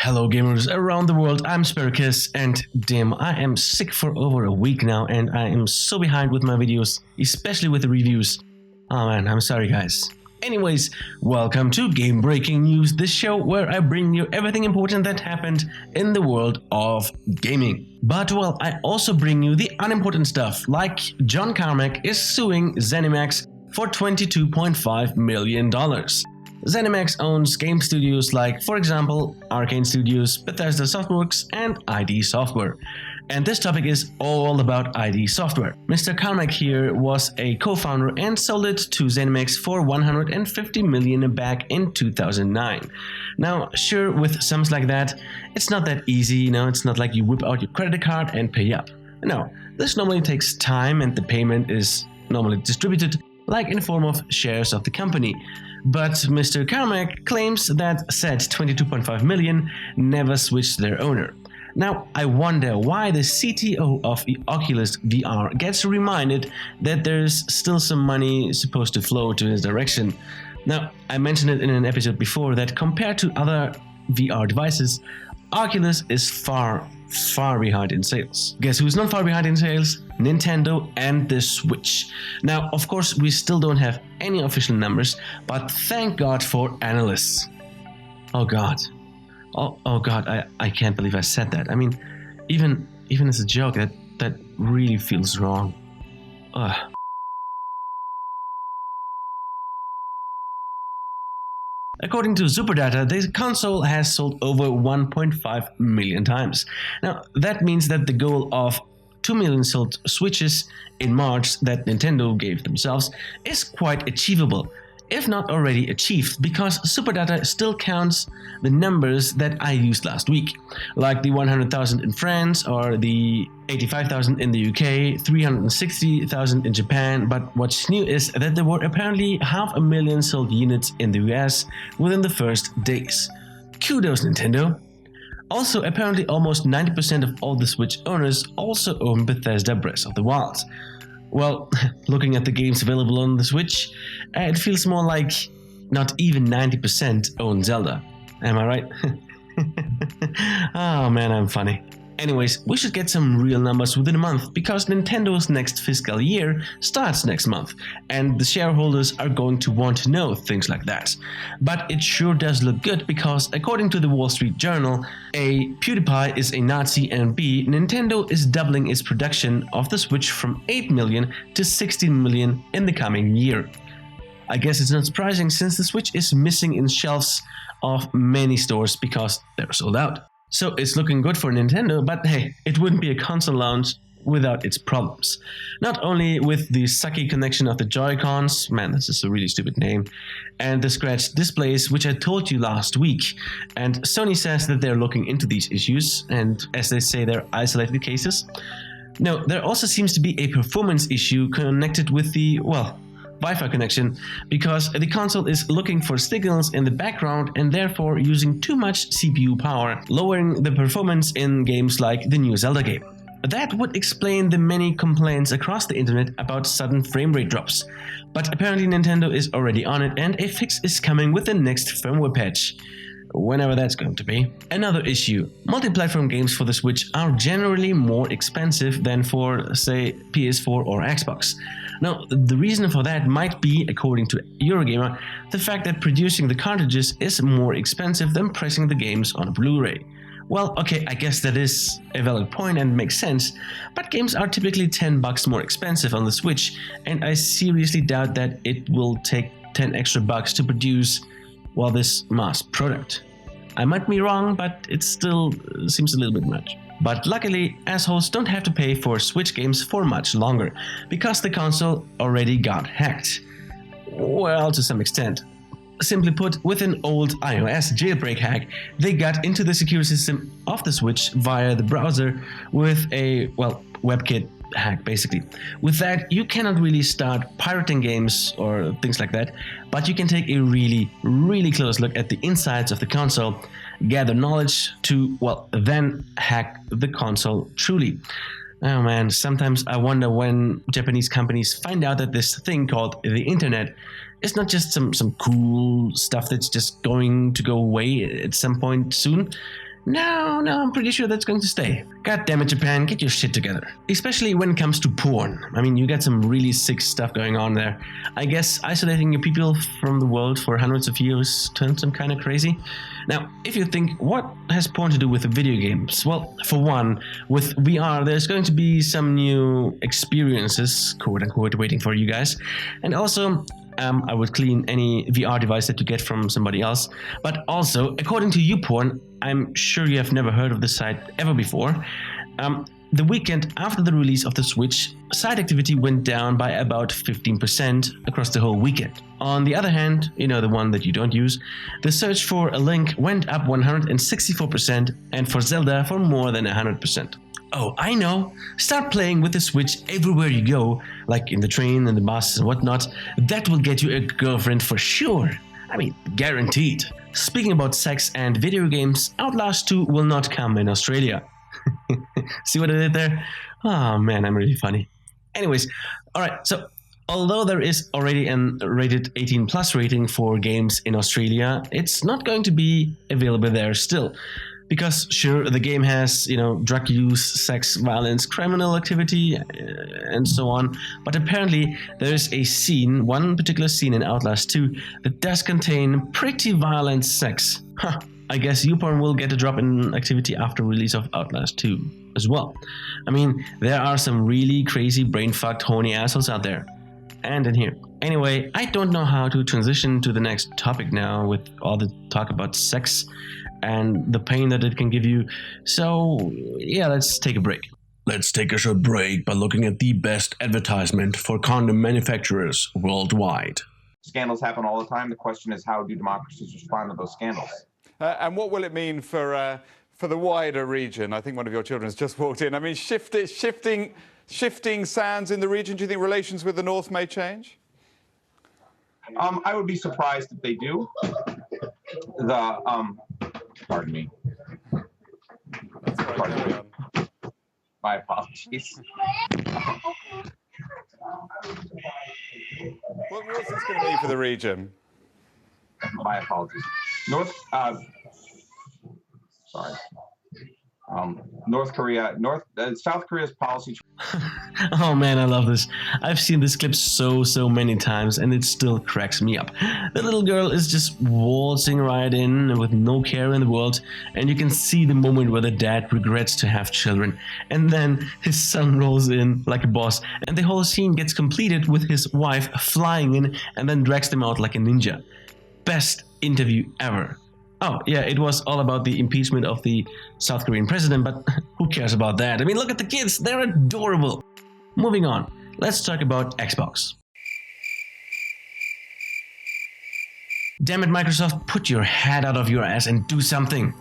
Hello gamers around the world, I'm Sparkus, and damn, I am sick for over a week now and I am so behind with my videos, especially with the reviews. Oh man, I'm sorry guys. Anyways, welcome to Game Breaking News, the show where I bring you everything important that happened in the world of gaming. But well, I also bring you the unimportant stuff, like John Carmack is suing ZeniMax for $22.5 million. ZeniMax owns game studios like, for example, Arcane Studios, Bethesda Softworks, and ID Software. And this topic is all about ID Software. Mr. Carmack here was a co-founder and sold it to ZeniMax for $150 million back in 2009. Now, sure, with sums like that, it's not that easy, it's not like you whip out your credit card and pay up. No, this normally takes time and the payment is normally distributed like in form of shares of the company. But Mr. Carmack claims that said 22.5 million never switched their owner. Now, I wonder why the CTO of the Oculus VR gets reminded that there's still some money supposed to flow to his direction. Now, I mentioned it in an episode before that compared to other VR devices, Oculus is far behind in sales. Guess who's not far behind in sales? Nintendo and the Switch. Now, of course, we still don't have any official numbers, but thank God for analysts. Oh God. Oh God, I can't believe I said that. I mean, even as a joke, that really feels wrong. Ugh. According to Superdata, the console has sold over 1.5 million times. Now, that means that the goal of 2 million sold Switches in March that Nintendo gave themselves is quite achievable, if not already achieved, because Superdata still counts the numbers that I used last week, like the 100,000 in France or the 85,000 in the UK, 360,000 in Japan, but what's new is that there were apparently 500,000 sold units in the US within the first days. Kudos, Nintendo! Also, apparently almost 90% of all the Switch owners also own Bethesda Breath of the Wild. Well, looking at the games available on the Switch, it feels more like not even 90% own Zelda. Am I right? Oh man, I'm funny. Anyways, we should get some real numbers within a month because Nintendo's next fiscal year starts next month and the shareholders are going to want to know things like that. But it sure does look good because according to the Wall Street Journal, A, PewDiePie is a Nazi and B, Nintendo is doubling its production of the Switch from 8 million to 16 million in the coming year. I guess it's not surprising since the Switch is missing in shelves of many stores because they're sold out. So it's looking good for Nintendo, but hey, it wouldn't be a console launch without its problems. Not only with the sucky connection of the Joy-Cons, man, this is a really stupid name, and the scratched displays, which I told you last week. And Sony says that they're looking into these issues, and as they say, they're isolated cases. No, there also seems to be a performance issue connected with the, Wi-Fi connection, because the console is looking for signals in the background and therefore using too much CPU power, lowering the performance in games like the new Zelda game. That would explain the many complaints across the internet about sudden frame rate drops. But apparently Nintendo is already on it and a fix is coming with the next firmware patch. Whenever that's going to be. Another issue. Multi-platform games for the Switch are generally more expensive than for, say, PS4 or Xbox. Now, the reason for that might be, according to Eurogamer, the fact that producing the cartridges is more expensive than pressing the games on a Blu-ray. Well, okay, I guess that is a valid point and makes sense, but games are typically $10 more expensive on the Switch, and I seriously doubt that it will take 10 extra bucks to produce this mass product. I might be wrong, but it still seems a little bit much. But luckily, assholes don't have to pay for Switch games for much longer, because the console already got hacked. Well, to some extent. Simply put, with an old iOS jailbreak hack, they got into the security system of the Switch via the browser with a, WebKit hack basically. With that, you cannot really start pirating games or things like that, but you can take a really close look at the insides of the console, gather knowledge to, then hack the console truly. Oh man, sometimes I wonder when Japanese companies find out that this thing called the internet is not just some cool stuff that's just going to go away at some point soon. No, I'm pretty sure that's going to stay. God damn it, Japan, get your shit together. Especially when it comes to porn. I mean, you got some really sick stuff going on there. I guess isolating your people from the world for hundreds of years turns them kind of crazy. Now, if you think, what has porn to do with the video games? Well, for one, with VR, there's going to be some new experiences, quote unquote, waiting for you guys. And also, I would clean any VR device that you get from somebody else. But also, according to YouPorn, I'm sure you have never heard of this site ever before. The weekend after the release of the Switch, site activity went down by about 15% across the whole weekend. On the other hand, the one that you don't use, the search for a link went up 164% and for Zelda for more than 100%. Oh, I know. Start playing with the Switch everywhere you go, like in the train and the bus and whatnot. That will get you a girlfriend for sure. I mean, guaranteed. Speaking about sex and video games, Outlast 2 will not come in Australia. See what I did there? Oh man, I'm really funny. Anyways, alright, so although there is already an rated 18 plus rating for games in Australia, it's not going to be available there still. Because sure, the game has, drug use, sex, violence, criminal activity, and so on. But apparently there is a scene, one particular scene in Outlast 2, that does contain pretty violent sex. Huh. I guess YouPorn will get a drop in activity after release of Outlast 2 as well. I mean, there are some really crazy brain-fucked horny assholes out there. And in here. Anyway, I don't know how to transition to the next topic now with all the talk about sex and the pain that it can give you. So, yeah, let's take a break. Let's take a short break by looking at the best advertisement for condom manufacturers worldwide. Scandals happen all the time. The question is, how do democracies respond to those scandals? And what will it mean for the wider region? I think one of your children has just walked in. I mean, shifting sands in the region. Do you think relations with the North may change? I would be surprised if they do. Pardon me. That's all right, Pardon me. My apologies. What's this going to mean for the region? My apologies. South Korea's policy. Oh man, I love this. I've seen this clip so many times and it still cracks me up. The little girl is just waltzing right in with no care in the world, and you can see the moment where the dad regrets to have children, and then his son rolls in like a boss, and the whole scene gets completed with his wife flying in and then drags them out like a ninja. Best interview ever. Oh, yeah, it was all about the impeachment of the South Korean president, but who cares about that? I mean, look at the kids, they're adorable. Moving on, let's talk about Xbox. Damn it, Microsoft, put your head out of your ass and do something.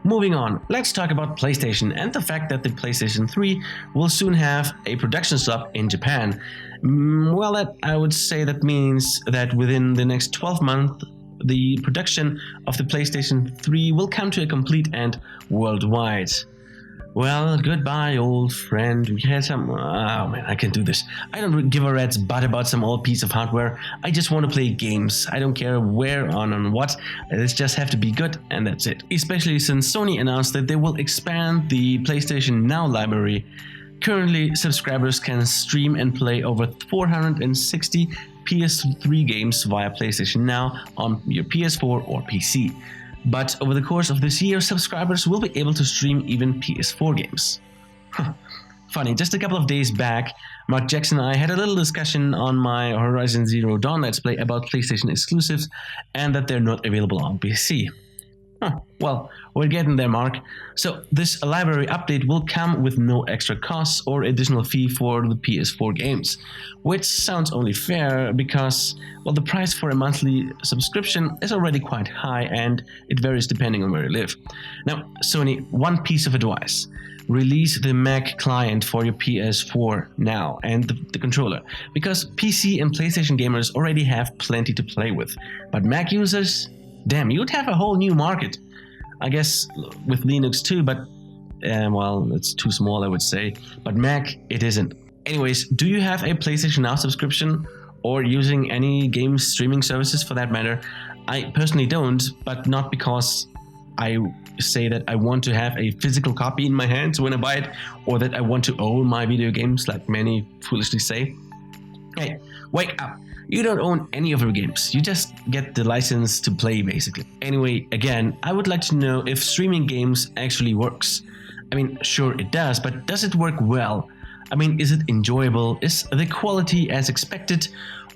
Moving on, let's talk about PlayStation and the fact that the PlayStation 3 will soon have a production stop in Japan. Well, I would say that means that within the next 12 months, the production of the PlayStation 3 will come to a complete end worldwide. Well, goodbye, old friend. We had some... Oh man, I can't do this. I don't give a rat's butt about some old piece of hardware. I just want to play games. I don't care where on what. It just have to be good, and that's it. Especially since Sony announced that they will expand the PlayStation Now library. Currently, subscribers can stream and play over 460 PS3 games via PlayStation Now on your PS4 or PC. But over the course of this year, subscribers will be able to stream even PS4 games. Funny, just a couple of days back, Mark Jackson and I had a little discussion on my Horizon Zero Dawn Let's Play about PlayStation exclusives and that they're not available on PC. Well, we're getting there, Mark. So this library update will come with no extra costs or additional fee for the PS4 games, which sounds only fair because, well, the price for a monthly subscription is already quite high and it varies depending on where you live. Now, Sony, one piece of advice. Release the Mac client for your PS4 now and the controller, because PC and PlayStation gamers already have plenty to play with. But Mac users, damn, you'd have a whole new market. I guess with Linux too, but well, it's too small, I would say. But Mac, it isn't. Anyways, do you have a PlayStation Now subscription or using any game streaming services for that matter? I personally don't, but not because I say that I want to have a physical copy in my hands when I buy it, or that I want to own my video games, like many foolishly say. Hey, wake up. You don't own any of your games. You just get the license to play, basically. Anyway, again, I would like to know if streaming games actually works. I mean, sure it does, but does it work well? I mean, is it enjoyable? Is the quality as expected?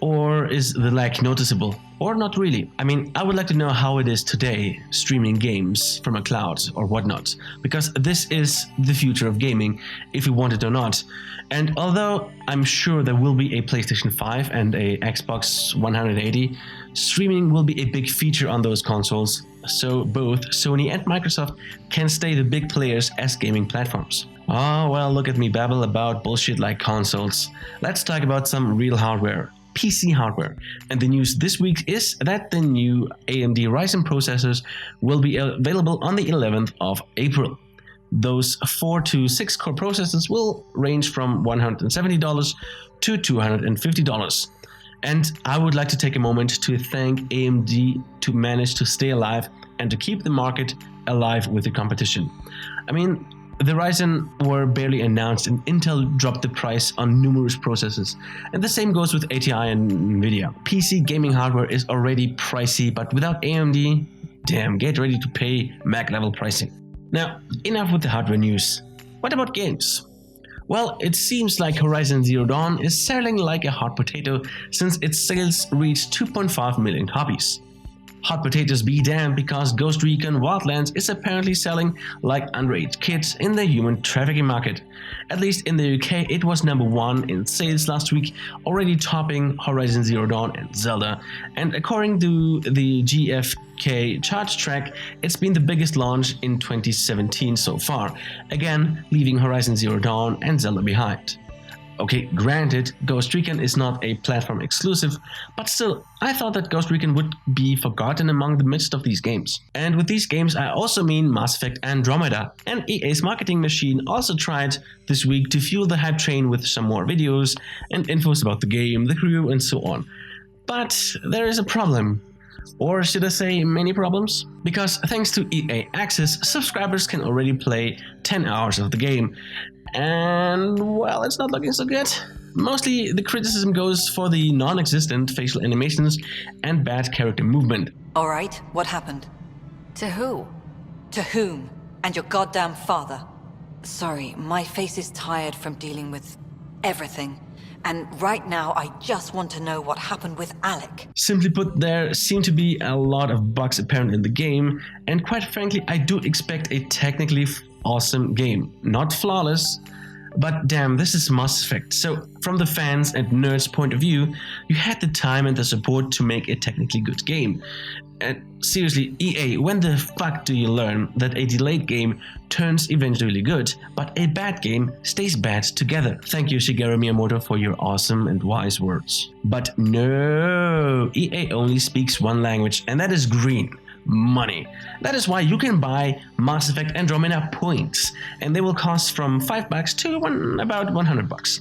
Or is the lag noticeable? Or not really? I mean, I would like to know how it is today, streaming games from a cloud or whatnot, because this is the future of gaming, if you want it or not. And although I'm sure there will be a PlayStation 5 and a Xbox 180, streaming will be a big feature on those consoles, so both Sony and Microsoft can stay the big players as gaming platforms. Oh, well, look at me babble about bullshit like consoles. Let's talk about some real hardware. PC hardware. And the news this week is that the new AMD Ryzen processors will be available on the 11th of April. Those 4 to 6 core processors will range from $170 to $250. And I would like to take a moment to thank AMD to manage to stay alive and to keep the market alive with the competition. I mean, the Ryzen were barely announced and Intel dropped the price on numerous processors. And the same goes with ATI and Nvidia. PC gaming hardware is already pricey, but without AMD, damn, get ready to pay Mac level pricing. Now, enough with the hardware news. What about games? Well, it seems like Horizon Zero Dawn is selling like a hot potato since its sales reached 2.5 million copies. Hot potatoes be damned, because Ghost Recon Wildlands is apparently selling like underage kids in the human trafficking market. At least in the UK, it was number 1 in sales last week, already topping Horizon Zero Dawn and Zelda. And according to the GfK chart track, it's been the biggest launch in 2017 so far, again leaving Horizon Zero Dawn and Zelda behind. Okay, granted, Ghost Recon is not a platform exclusive, but still, I thought that Ghost Recon would be forgotten among the midst of these games. And with these games, I also mean Mass Effect Andromeda. And EA's marketing machine also tried this week to fuel the hype train with some more videos and infos about the game, the crew, and so on. But there is a problem. Or should I say many problems? Because thanks to EA Access, subscribers can already play 10 hours of the game. And, well, it's not looking so good. Mostly the criticism goes for the non-existent facial animations and bad character movement. Alright, what happened? To who? To whom? And your goddamn father. Sorry, my face is tired from dealing with everything. And right now, I just want to know what happened with Alec. Simply put, there seem to be a lot of bugs apparent in the game, and quite frankly, I do expect a technically awesome game. Not flawless, but damn, this is Mass Effect. So, from the fans and nerds' point of view, you had the time and the support to make a technically good game. And seriously, EA, when the fuck do you learn that a delayed game turns eventually good, but a bad game stays bad together? Thank you, Shigeru Miyamoto, for your awesome and wise words. But no, EA only speaks one language, and that is green. Money. That is why you can buy Mass Effect Andromeda points, and they will cost from $5 to about $100.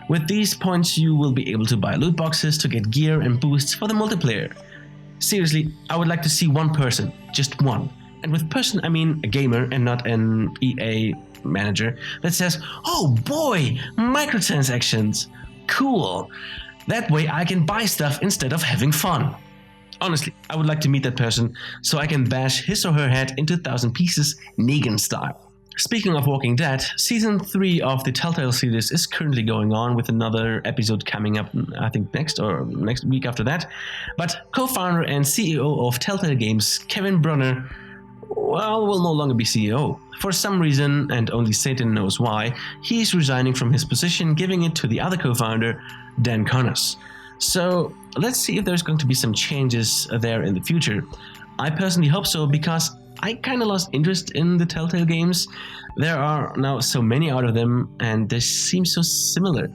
With these points, you will be able to buy loot boxes to get gear and boosts for the multiplayer. Seriously, I would like to see one person, just one. And with person, I mean a gamer and not an EA manager that says, "Oh boy, microtransactions, cool. That way I can buy stuff instead of having fun." Honestly, I would like to meet that person so I can bash his or her head into 1,000 pieces Negan style. Speaking of Walking Dead, Season 3 of the Telltale series is currently going on, with another episode coming up, I think next week after that. But co-founder and CEO of Telltale Games, Kevin Brunner, well, will no longer be CEO. For some reason, and only Satan knows why, he's resigning from his position, giving it to the other co-founder, Dan Connors. So let's see if there's going to be some changes there in the future. I personally hope so, because I kind of lost interest in the Telltale games. There are now so many out of them, and they seem so similar.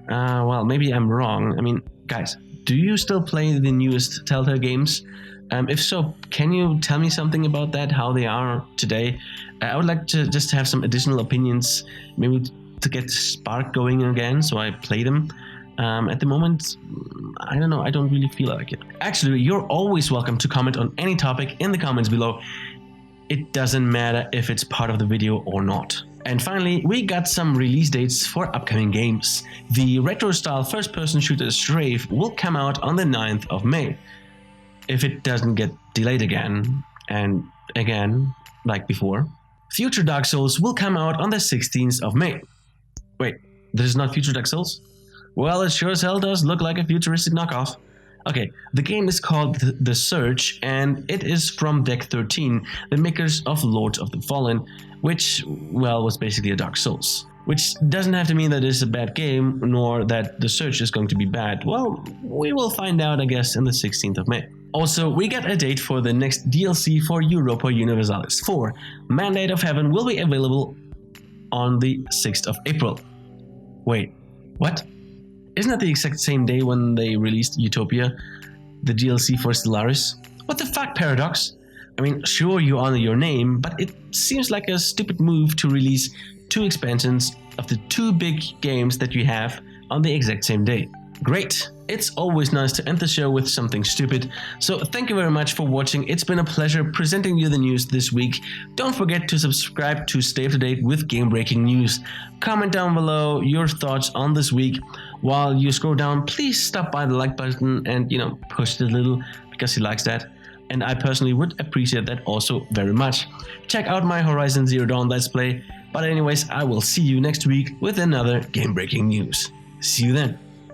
Well, maybe I'm wrong. I mean, guys, do you still play the newest Telltale games? If so, can you tell me something about that, how they are today? I would like to just have some additional opinions, maybe to get the spark going again, so I play them. At the moment, I don't know, I don't really feel like it. Actually, you're always welcome to comment on any topic in the comments below. it doesn't matter if it's part of the video or not. And finally, we got some release dates for upcoming games. The retro-style first-person shooter Strafe will come out on the 9th of May. If it doesn't get delayed again, and again, like before. Future Dark Souls will come out on the 16th of May. Wait, this is not Future Dark Souls? Well, it sure as hell does look like a futuristic knockoff. Okay, the game is called The Surge, and it is from Deck 13, the makers of Lords of the Fallen, which, well, was basically a Dark Souls. Which doesn't have to mean that it's a bad game, nor that The Surge is going to be bad. Well, we will find out, I guess, on the 16th of May. Also, we get a date for the next DLC for Europa Universalis 4. Mandate of Heaven will be available on the 6th of April. Wait, what? Isn't that the exact same day when they released Utopia, the DLC for Stellaris? What the fuck, Paradox? I mean, sure you honor your name, but it seems like a stupid move to release 2 expansions of the 2 big games that you have on the exact same day. Great! It's always nice to end the show with something stupid, so thank you very much for watching. It's been a pleasure presenting you the news this week. Don't forget to subscribe to stay up to date with game-breaking news. Comment down below your thoughts on this week. While you scroll down, please stop by the like button and, push it a little, because he likes that. And I personally would appreciate that also very much. Check out my Horizon Zero Dawn Let's Play. But anyways, I will see you next week with another game-breaking news. See you then.